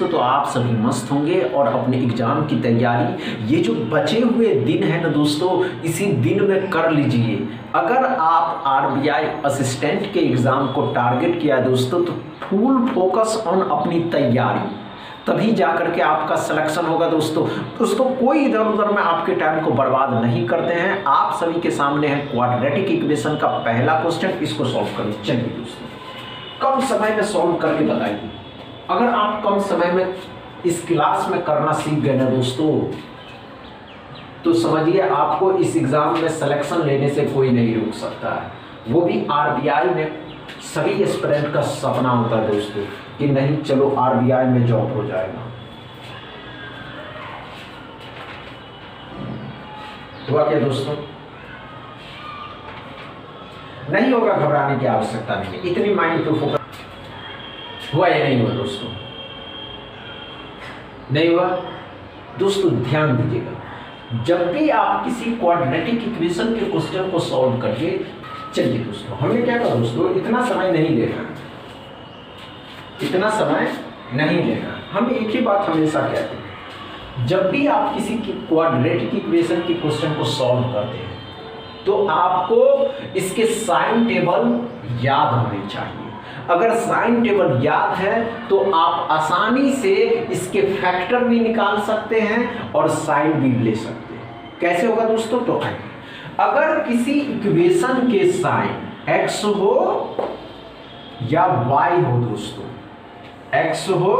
तो आप सभी मस्त होंगे और अपने एग्जाम की तैयारी ये जो बचे हुए दिन है ना दोस्तों, इसी दिन में कर लीजिए। अगर आप आरबीआई असिस्टेंट के एग्जाम को टारगेट किया दोस्तों, तो फुल फोकस ऑन अपनी तैयारी, तभी जाकर के आपका सिलेक्शन होगा दोस्तों। कोई इधर उधर में आपके टाइम को बर्बाद नहीं करते हैं। आप सभी के सामने है क्वाड्रेटिक इक्वेशन का पहला क्वेश्चन, इसको सॉल्व करिए। चलिए दोस्तों, कम समय में सॉल्व करके बताइए। अगर आप कम समय में इस क्लास में करना सीख गए ना दोस्तों, तो समझिए आपको इस एग्जाम में सिलेक्शन लेने से कोई नहीं रोक सकता है। वो भी आरबीआई में सभी एस्पिरेंट का सपना होता है दोस्तों कि नहीं चलो आरबीआई में जॉब हो जाएगा। हुआ क्या दोस्तों? नहीं होगा, घबराने की आवश्यकता नहीं है। इतनी माइंड पे फोकस हुआ या नहीं हुआ दोस्तों? नहीं हुआ दोस्तों, ध्यान दीजिएगा। जब भी आप किसी क्वाड्रेटिक इक्वेशन के क्वेश्चन को सॉल्व करिए, चलिए दोस्तों हमने क्या कहा दोस्तों, इतना समय नहीं लेना, इतना समय नहीं लेना। हम एक ही बात हमेशा कहते हैं, जब भी आप किसी क्वाड्रेटिक इक्वेशन के क्वेश्चन को सॉल्व करते हैं तो आपको इसके साइन टेबल याद होने चाहिए। अगर साइन टेबल याद है तो आप आसानी से इसके फैक्टर भी निकाल सकते हैं और साइन भी ले सकते हैं। कैसे होगा दोस्तों? तो अगर किसी इक्वेशन के साइन x हो या y हो दोस्तों, x हो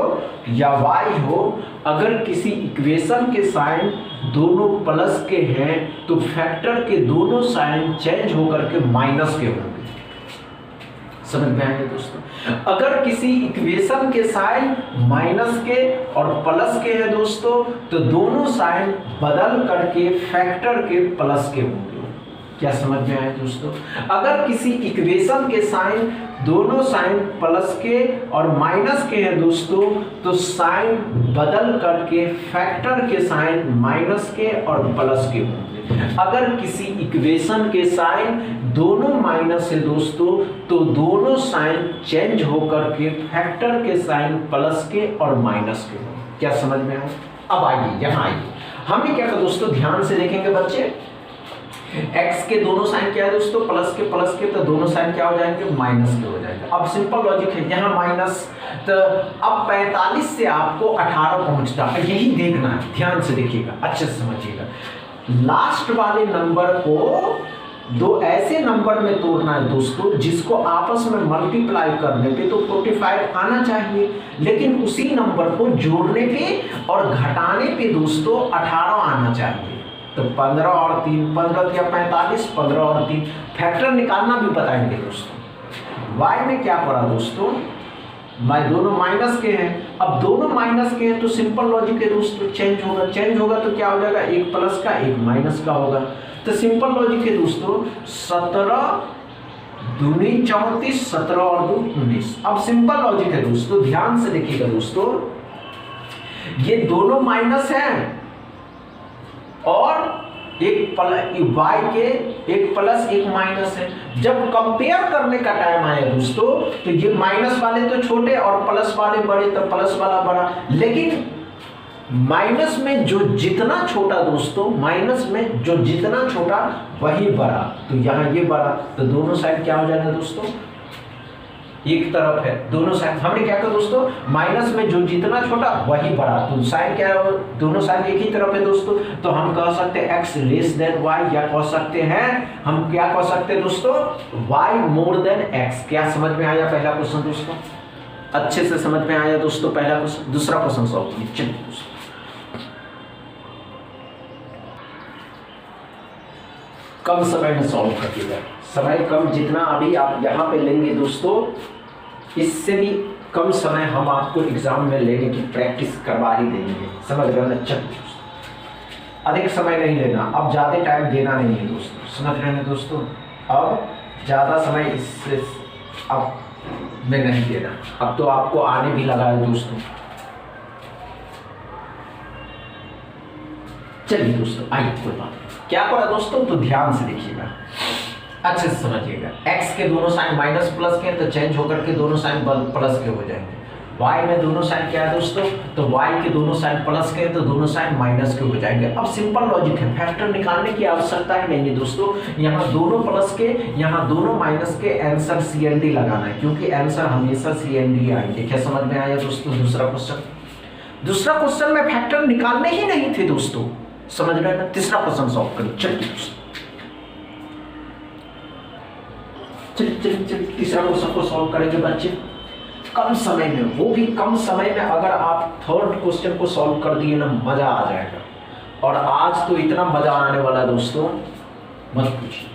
या y हो, अगर किसी इक्वेशन के साइन दोनों प्लस के हैं तो फैक्टर के दोनों साइन चेंज होकर के माइनस के होंगे। समझ में आएंगे दोस्तों? अगर किसी इक्वेशन के साइन माइनस के और प्लस के हैं दोस्तों, तो दोनों साइन बदल करके फैक्टर के प्लस के होंगे। क्या समझ में आया दोस्तों? अगर किसी इक्वेशन के साइन दोनों साइन प्लस के और माइनस के हैं दोस्तों, तो साइन बदल करके फैक्टर के साइन माइनस के और प्लस के होंगे। अगर किसी इक्वेशन के साइन दोनों माइनस है दोस्तों, तो दोनों साइन चेंज होकर के फैक्टर के साइन प्लस के और माइनस के होंगे। क्या समझ में आया? अब आइए यहाँ आइए, हमें क्या कहा दोस्तों, ध्यान से देखेंगे बच्चे। x के दोनों साइन क्या है दोस्तों, प्लस के, तो दोनों साइन क्या हो जाएंगे, माइनस के हो जाएंगे। अब सिंपल लॉजिक है, यहाँ माइनस, तो अब 45 से आपको 18 पहुंचता है, यही देखना है। ध्यान से देखिएगा, अच्छे से समझिएगा। लास्ट वाले नंबर को दो ऐसे नंबर में तोड़ना है दोस्तों जिसको आपस में मल्टीप्लाई करने पे तो 45 आना चाहिए, लेकिन उसी नंबर को जोड़ने पे और घटाने पे दोस्तों 18 आना चाहिए। तो 15 और 3, 15 या 45, 15 और 3 फैक्टर निकालना भी बताएंगे दोस्तों। y में क्या पड़ा दोस्तों, दोनों माइनस के हैं। अब दोनों माइनस के हैं तो सिंपल लॉजिक है दोस्तों, चेंज होगा तो क्या हो जाएगा, एक प्लस का एक माइनस का होगा। तो सिंपल लॉजिक है दोस्तों, 17 दूनी 34, 17 और 2 19। अब सिंपल लॉजिक है दोस्तों, ध्यान से देखिएगा दोस्तों, ये दोनों माइनस हैं और एक y के एक प्लस एक माइनस है। जब कंपेयर करने का टाइम आया दोस्तों, तो ये माइनस वाले तो छोटे और प्लस वाले बड़े, तो प्लस वाला बड़ा। लेकिन माइनस में जो जितना छोटा दोस्तों, माइनस में जो जितना छोटा वही बड़ा, तो यहाँ ये बड़ा, तो दोनों साइड क्या हो जाएगा दोस्तों, एक तरफ है। दोनों साइड हमने क्या कहा दोस्तों, माइनस में जो जितना छोटा वही बड़ा, तो साइन क्या है, दोनों साइड एक ही तरफ है दोस्तों। तो हम कह सकते हैं x लेस देन y, या कह सकते हैं, हम क्या कह सकते हैं दोस्तों, y मोर देन x। क्या समझ में आया पहला क्वेश्चन दोस्तों? अच्छे से समझ में आया दोस्तों पहला क्वेश्चन। दूसरा क्वेश्चन सॉल्व कीजिए। चलिए दोस्तों, कम समय में सॉल्व करिएगा। समय कम जितना अभी आप यहाँ पे लेंगे दोस्तों, इससे भी कम समय हम आपको एग्जाम में लेने की प्रैक्टिस करवा ही देंगे। समझ रहे हैं? चलिए, अधिक समय नहीं लेना, अब ज़्यादा टाइम देना नहीं है दोस्तों। समझ रहे हैं दोस्तों? अब ज़्यादा समय इससे अब में नहीं देना। अब तो आपको आने भी लगा है दोस्तों। चलिए दोस्तों, आइए, कोई बात नहीं। क्या करा दोस्तों, तो ध्यान से देखिएगा, अच्छे से समझिएगा। x के दोनों साइन माइनस प्लस के तो चेंज होकर के दोनों साइन प्लस के हो जाएंगे। y में दोनों साइन क्या है दोस्तों, तो y के दोनों साइन प्लस के तो दोनों साइन माइनस के हो जाएंगे। अब सिंपल लॉजिक है, फैक्टर निकालने की आवश्यकता ही नहीं है दोस्तों। यहाँ दोनों प्लस के यहाँ दोनों माइनस के आंसर CND लगाना है, क्योंकि आंसर हमेशा CND आएंगे। क्या समझ में आया दोस्तों? दूसरा क्वेश्चन में फैक्टर निकालने ही नहीं थे दोस्तों, समझ रहे हैं ना। तीसरा क्वेश्चन सॉल्व करें, चलिए तीसरा क्वेश्चन को सॉल्व करेंगे बच्चे कम समय में, वो भी कम समय में। अगर आप थर्ड क्वेश्चन को सॉल्व कर दिए ना, मजा आ जाएगा। और आज तो इतना मजा आने वाला है दोस्तों, मत पूछिए।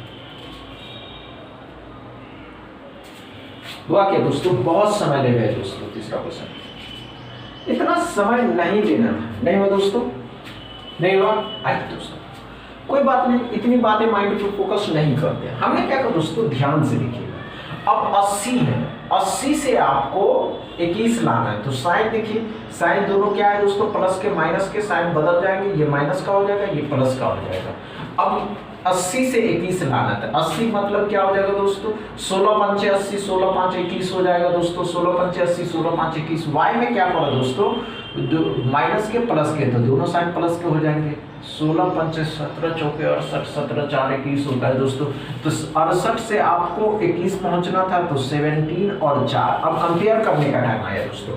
हुआ क्या दोस्तों, बहुत समय ले गए दोस्तों। तीसरा क्वेश्चन इतना समय नहीं लेना था, नहीं हुआ दोस्तों, नहीं हुआ। आइए दोस्तों, कोई बात नहीं, इतनी बातें माइंड पे फोकस नहीं करते। हमने क्या कहा दोस्तों, ध्यान से देखिएगा। अब 80 है, 80 से आपको 21 लाना है। तो साइन देखिए, साइन दोनों क्या है दोस्तों, प्लस के माइनस के साइन बदल जाएंगे, ये माइनस का हो जाएगा, ये प्लस का हो जाएगा। अब 80 से 21 लाना था। 80 मतलब क्या हो जाएगा दोस्तों, 16 पंचे 80, 16 5 21 हो जाएगा दोस्तों। 16 पंचे 80, 16 5 21। वाई में क्या पड़ा दोस्तों, माइनस के प्लस के, तो दोनों साइन प्लस के हो जाएंगे। 16 पंचे 17 चौके 68, 17 4 21 होता है दोस्तों। तो 68 से आपको 21 पहुंचना था, तो 17 और 4। अब कंपेयर करने का टाइम आया दोस्तों।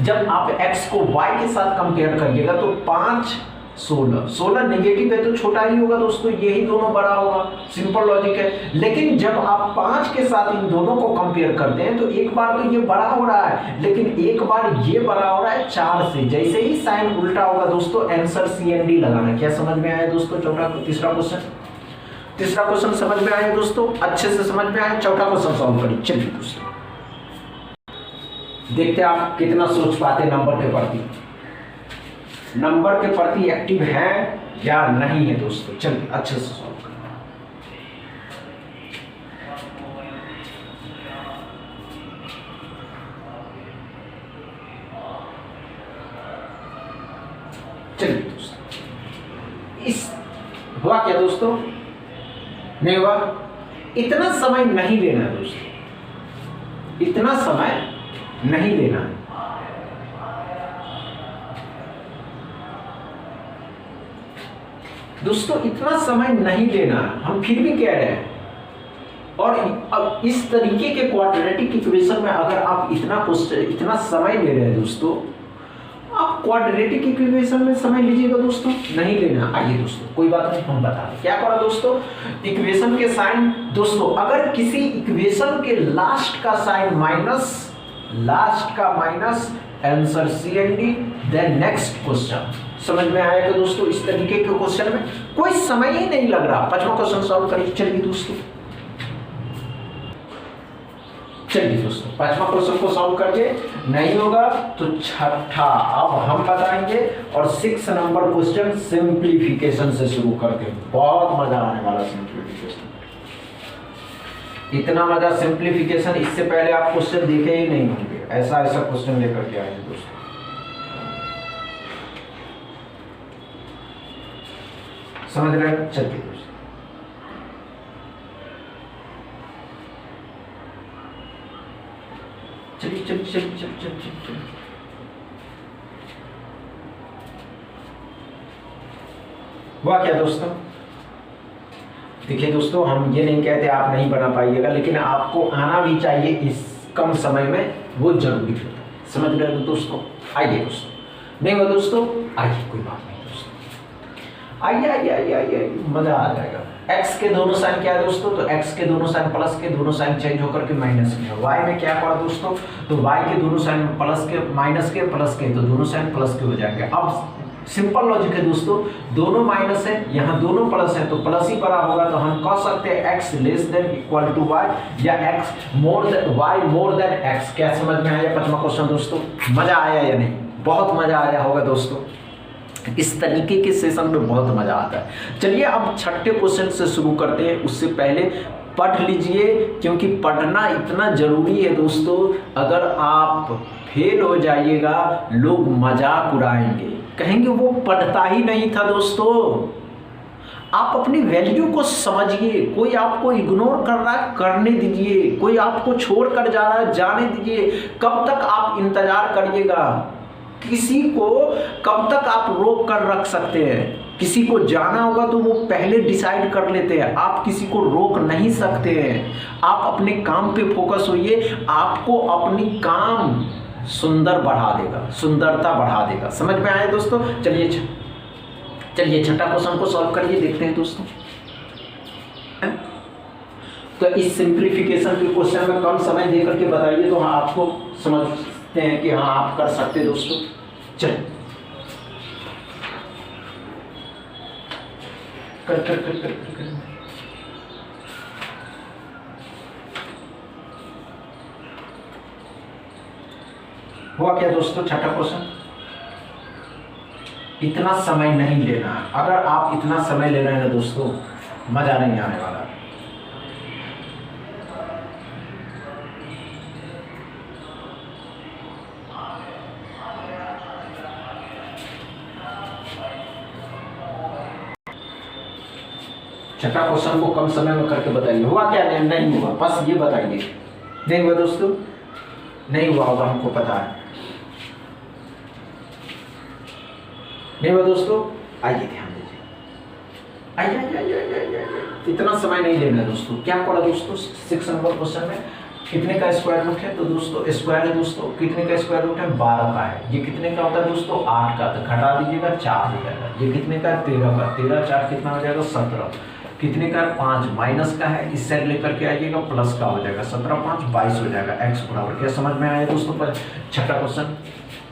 जब आप x को y के साथ कंपेयर करिएगा तो 5 16 16 नेगेटिव है तो छोटा ही होगा दोस्तों, यही दोनों बड़ा होगा, सिंपल लॉजिक है। लेकिन जब आप 5 के साथ इन दोनों को कंपेयर करते हैं तो एक बार तो ये बड़ा हो रहा है, लेकिन एक बार ये बड़ा हो रहा है 4 से। जैसे ही साइन उल्टा होगा दोस्तों, आंसर CND लगाना। क्या समझ में आया दोस्तों? तीसरा क्वेश्चन समझ में आया दोस्तों, अच्छे से समझ में आया। चौथा क्वेश्चन सॉल्व करिए। चलिए दोस्तों, देखते हैं आप कितना सोच पाते नंबर के प्रति एक्टिव है या नहीं है दोस्तों। चलिए अच्छे से सॉल्व करें। चलिए दोस्तों, इस हुआ क्या दोस्तों, नहीं हुआ। इतना समय नहीं लेना है दोस्तों, इतना समय नहीं लेना है। दोस्तों इतना समय नहीं लेना, हम फिर भी कह रहे हैं। और अब इस तरीके के क्वाड्रेटिक इक्वेशन में अगर आप इतना समय ले रहे हैं दोस्तों, आप क्वाड्रेटिक इक्वेशन में समय लीजिएगा दोस्तों, नहीं लेना। आइए दोस्तों, कोई बात नहीं, हम बता दें क्या करा दोस्तों। इक्वेशन के साइन दोस्तों, अगर किसी इक्वेशन के लास्ट का साइन माइनस, लास्ट का minus, answer CND। Then next question समझ में आएगा दोस्तों। इस तरीके के क्वेश्चन में कोई समय ही नहीं लग रहा। 5वां क्वेश्चन सॉल्व करिए। चलिए दोस्तों, 5वां क्वेश्चन को सॉल्व करके नहीं होगा तो 6ठा अब हम बताएंगे। और 6 नंबर क्वेश्चन सिंप्लीफिकेशन से शुरू करके, बहुत मजा आने वाला सिंप्लीफिकेशन। इतना मजा सिंप्लीफिकेशन इससे पहले आप क्वेश्चन देखे ही नहीं होंगे। ऐसा क्वेश्चन लेकर के आएंगे दोस्तों। समझ रहे हैं? चलिए दोस्तों, चलिए। हुआ क्या दोस्तों, देखिए दोस्तों, हम ये नहीं कहते आप नहीं बना पाइएगा, लेकिन आपको आना भी चाहिए इस कम समय में, वो जरूरी है। समझ रहे हो दोस्तों? आइए दोस्तों, नहीं हो दोस्तों, आइए, कोई बात नहीं दोस्तों, आइए, मजा आ जाएगा। x के दोनों साइन क्या है दोस्तों, तो x के दोनों साइन प्लस के, दोनों साइन चेंज होकर के माइनस में। y में क्या पड़ा दोस्तों, तो y के दोनों साइन प्लस के, माइनस के, प्लस के, तो दोनों साइन प्लस के हो जाएंगे। अब सिंपल लॉजिक है दोस्तों, दोनों माइनस है, यहाँ दोनों प्लस है, तो प्लस ही बड़ा होगा। तो हम कह सकते हैं x less than equal to y या x more than y more than x। क्या समझ में आया 5वां क्वेश्चन दोस्तों? मजा आया या नहीं? बहुत मजा आया होगा दोस्तों। इस तरीके के सेशन में बहुत मजा आता है। चलिए अब 6ठे क्वेश्चन से शुरू करते हैं। उससे पहले पढ़ लीजिए, क्योंकि पढ़ना इतना जरूरी है दोस्तों। अगर आप फेल हो जाइएगा, लोग मजाक उड़ाएंगे, कहेंगे वो पढ़ता ही नहीं था दोस्तों। आप अपनी वैल्यू को समझिए। कोई आपको इग्नोर कर रहा है, करने दीजिए। कोई आपको छोड़ कर जा रहा है, जाने दीजिए। कब तक आप इंतजार करिएगा? किसी को कब तक आप रोक कर रख सकते हैं? किसी को जाना होगा तो वो पहले डिसाइड कर लेते हैं, आप किसी को रोक नहीं सकते हैं। आप अपने काम पे फोकस होइए, आपको अपनी काम सुंदर बढ़ा देगा, सुंदरता बढ़ा देगा। समझ में आए दोस्तों? चलिए छठा क्वेश्चन को सॉल्व करिए, देखते हैं दोस्तों। तो इस सिंप्लीफिकेशन के क्वेश्चन में कम समय देकर के बताइए तो आपको समझते हैं कि हाँ आप कर सकते हैं दोस्तों। चलिए कर। हुआ क्या दोस्तों? छठा क्वेश्चन। इतना समय नहीं लेना। अगर आप इतना समय ले रहे हैं ना दोस्तों, मजा नहीं आने वाला। छठा क्वेश्चन को कम समय में करके बताइए। हुआ क्या? नहीं हुआ, बस ये बताइए। नहीं हुआ दोस्तों? नहीं हुआ होगा, हमको पता है। नहीं हुआ दोस्तों? आइए ध्यान दीजिए। आइए। इतना समय नहीं लेना दोस्तों। क्या पढ़ा दोस्तों 6 नंबर क्वेश्चन में? कितने का स्क्वायर रूट है? तो दोस्तों स्क्वायर है दोस्तों, कितने का स्क्वायर रूट है? 12 का है। ये कितने का होता है दोस्तों? 8 का। तो घटा दीजिएगा, 4 हो जाएगा। ये कितने का? 13 का। 13 4 कितना हो जाएगा? 17। कितने का? 5। माइनस का है, इस साइड लेकर के आइएगा, प्लस का हो जाएगा। 17 5 22 हो जाएगा। एक्स बराबर। क्या समझ में आया दोस्तों? पर छठा क्वेश्चन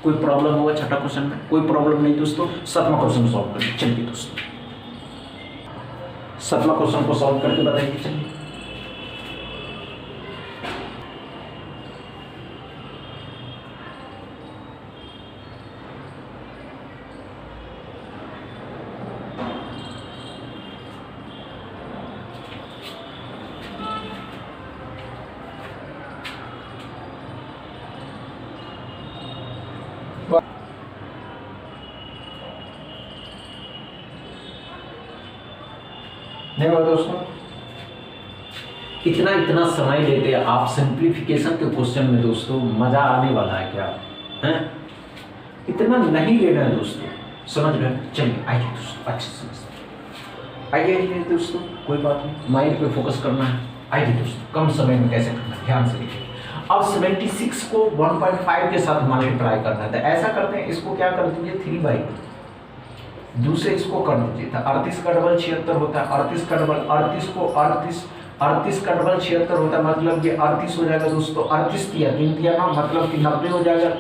कोई प्रॉब्लम होगा? छठा क्वेश्चन में कोई प्रॉब्लम नहीं दोस्तों। 7वां क्वेश्चन सॉल्व करिए। चलिए दोस्तों 7वां क्वेश्चन को सॉल्व करके बताइए। चलिए नहीं हुआ दोस्तों? इतना समय लेते हैं आप सिंप्लीफिकेशन के क्वेश्चन में दोस्तों, मजा आने वाला है क्या है? इतना नहीं लेना है दोस्तों, समझ गए? चलिए आइए दोस्तों, अच्छे समझते आइए दोस्तों, कोई बात नहीं, माइंड पे फोकस करना है। आइए दोस्तों, कम समय में कैसे करना है ध्यान से देखिए। अब 76 को 1.5 के साथ मल्टीप्लाई करना है, तो ऐसा करते हैं, इसको क्या कर दीजिए 3/, दूसरे इसको कर दीजिए। तो 38 का डबल 76 होता है, 38 का डबल 38 को 38 का डबल 76 होता है, मतलब ये 38 हो जाएगा दोस्तों। 38 किया 3 किया ना, मतलब कि 90 हो जाएगा।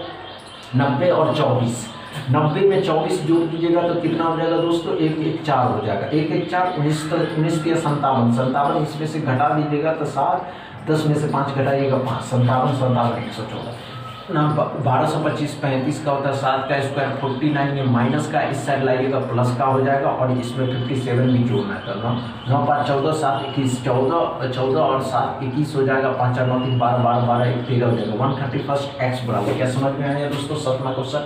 90 और 24, 90 में 24 जोड़ दीजिएगा तो कितना हो जाएगा दोस्तों? 1 1 4 हो जाएगा। 1 1 4 19 किया 57, 57 इसमें से घटा दीजिएगा तो 7, 10 में से 5 घटाइएगा 5, 57 57 114 ना। 1225 35 का होता है, 7 का स्क्वायर 49 में माइनस का इस साइड लाइएगा, प्लस का हो जाएगा, और इसमें 57 भी जोड़ना है। तो 9 5 14 7 21 14 और 7 21 हो जाएगा। 5 9 3 12 12 12 1 13 हो जाएगा। 131 एक्स बराबर। क्या समझ में आया दोस्तों? 7वां क्वेश्चन।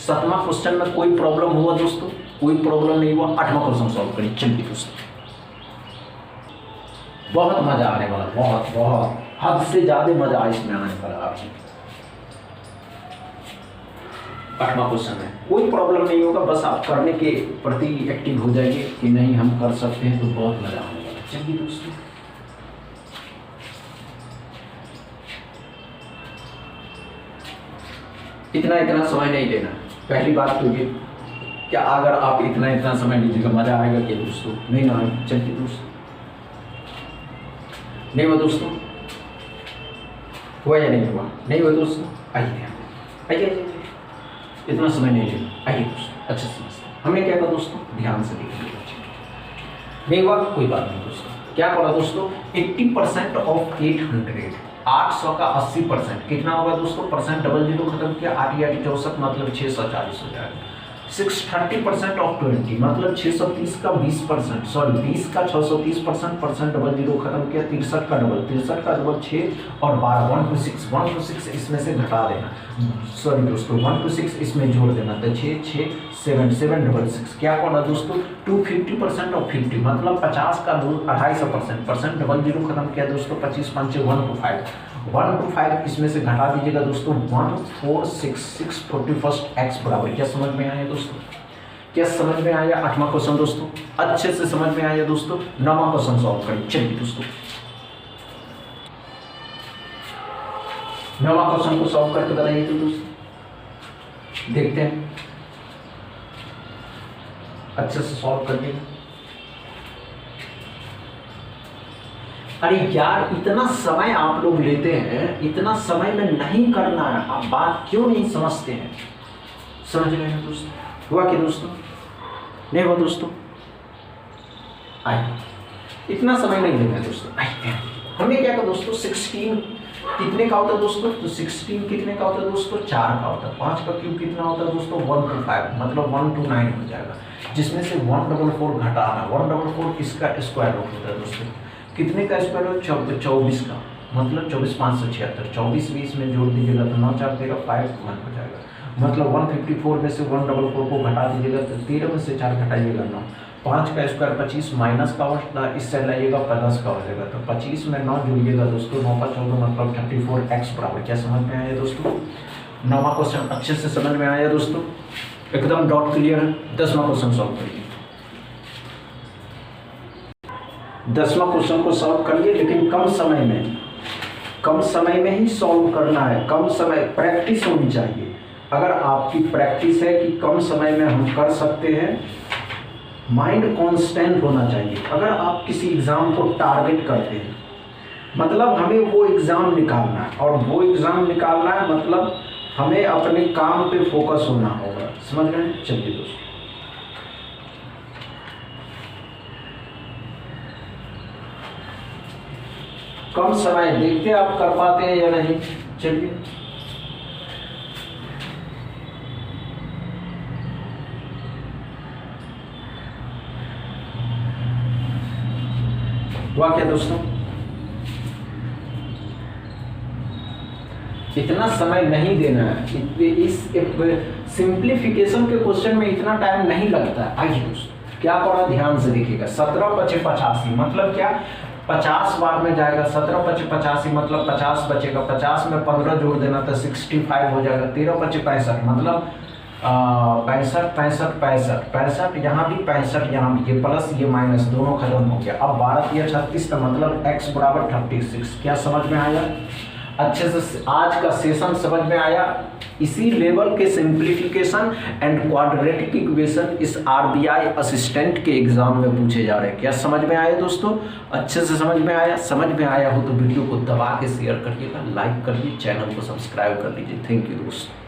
7वां क्वेश्चन में कोई प्रॉब्लम हुआ दोस्तों? कोई प्रॉब्लम नहीं हुआ। 8वां क्वेश्चन सॉल्व करिए। चलिए दोस्तों, बहुत मजा आने वाला, बहुत बहुत हद से ज्यादा मजा इसमें आने वाला आपको। 8वां क्वेश्चन है, कोई प्रॉब्लम नहीं होगा, बस आप करने के प्रति एक्टिव हो जाइए कि नहीं हम कर सकते हैं, तो बहुत मजा आने वाला। चलिए दोस्तों, इतना समय नहीं लेना। पहली बात तो ये, क्या अगर आप इतना समय लीजिएगा मजा आएगा क्या दोस्तों? नहीं ना आएगा। चलिए दोस्तों, नहीं हुआ दोस्तों? हुआ या नहीं हुआ? नहीं हुआ दोस्तों? आइए आइए, इतना समय नहीं लेना। आइए दोस्तों, अच्छे से समझते हैं हमने क्या कहा दोस्तों, ध्यान से देखिए। नहीं हुआ कोई बात नहीं दोस्तों। क्या पढ़ा दोस्तों? 80% ऑफ 800, 800 का 80% कितना होगा दोस्तों? परसेंट डबल जीरो खत्म किया, 8 8 64 मतलब 640 हो जाएगा। 630% ऑफ 20 मतलब 630 का 20%, सॉरी 20 का 630% परसेंट डबल जीरो खत्म किया, 63 का डबल, 63 का डबल 6 और 12, 1 to 6 इसमें से घटा देना, सॉरी दोस्तों 1 to 6 इसमें जोड़ देना, तो 6 6 7 7 डबल 6 क्या पड़ा दोस्तों 250% ऑफ 50 मतलब 50 का 250% परसेंट डबल जीरो खत्म किया दोस्तों, 25 5 1 to 5, 1 to 5 इसमें से घटा दीजिएगा दोस्तों 146641 x बराबर, क्या समझ में आया दोस्तों, क्या समझ में आया। 8वां क्वेश्चन दोस्तों अच्छे से समझ में आया दोस्तों। 9वां क्वेश्चन सॉल्व करिए, चलिए दोस्तों 9वां क्वेश्चन को सॉल्व करके बताइए तो दोस्तों, देखते हैं अच्छे से सॉल्व करके। अरे यार इतना समय आप लोग लेते हैं, इतना समय में नहीं करना है, आप बात क्यों नहीं समझते हैं, समझ रहे हैं दोस्तों, हुआ क्या दोस्तों, नहीं हुआ दोस्तों, आइए इतना समय नहीं लेना है दोस्तों, आइए हमने क्या कहा दोस्तों 16 कितने का होता है दोस्तों, तो 16 कितने का होता है दोस्तों 4 का होता है, 5 का क्यूब कितना होता है दोस्तों 1 to 5 मतलब 1 to 9 हो जाएगा, जिसमें से 144 घटाना, 144 किसका स्क्वायर रूट होता है दोस्तों, कितने का स्क्वायर रूट 24 का मतलब 24 576, 24 20 में जोड़ दीजिएगा तो 9 4 13 5 1 हो जाएगा, मतलब 154 में से 144 को घटा दीजिएगा तो 13 में से 4 घटाइएगा 9, 5 का स्क्वायर 25 माइनस का होता इससे लाइएगा 50 का हो जाएगा, तो 25 में 9 जोड़िएगा दोस्तों 9 का 14 मतलब 34x बराबर, क्या समझ में आया दोस्तों। 9वां क्वेश्चन अच्छे से समझ में आया दोस्तों, एकदम डाउट क्लियर है। 10वां क्वेश्चन सॉल्व करिए, 10वां क्वेश्चन को सॉल्व करिए लेकिन कम समय में ही सॉल्व करना है, कम समय प्रैक्टिस होनी चाहिए। अगर आपकी प्रैक्टिस है कि कम समय में हम कर सकते हैं, माइंड कांस्टेंट होना चाहिए। अगर आप किसी एग्ज़ाम को टारगेट करते हैं मतलब हमें वो एग्ज़ाम निकालना है, और वो एग्ज़ाम निकालना है मतलब हमें अपने काम पे फोकस होना होगा, समझ रहे हैं। चलिए दोस्तों कम समय देखते हैं आप कर पाते हैं या नहीं, चलिए हुआ क्या दोस्तों, इतना समय नहीं देना है, इस सिंप्लीफिकेशन के क्वेश्चन में इतना टाइम नहीं लगता है। आइए दोस्तों क्या पढ़ा ध्यान से देखिएगा, 17 5 85 मतलब क्या 50 बार में जाएगा, 17 5 85 मतलब 50 बचेगा, 50 में 15 जोड़ देना तो 65 हो जाएगा, 13 5 65 मतलब 65 यहाँ भी 65 यहाँ भी, ये प्लस ये माइनस दोनों खत्म हो गया। अब 12 या 36 का मतलब x बराबर 36, क्या समझ में आया। अच्छे से आज का सेशन समझ में आया। इसी लेवल के सिंप्लीफिकेशन एंड क्वाड्रेटिक इक्वेशन इस आरबीआई असिस्टेंट के एग्जाम में पूछे जा रहे हैं। क्या समझ में आया दोस्तों, अच्छे से समझ में आया। समझ में आया हो तो वीडियो को दबा के शेयर करिएगा, लाइक करिए, चैनल को सब्सक्राइब कर लीजिए। थैंक यू दोस्तों।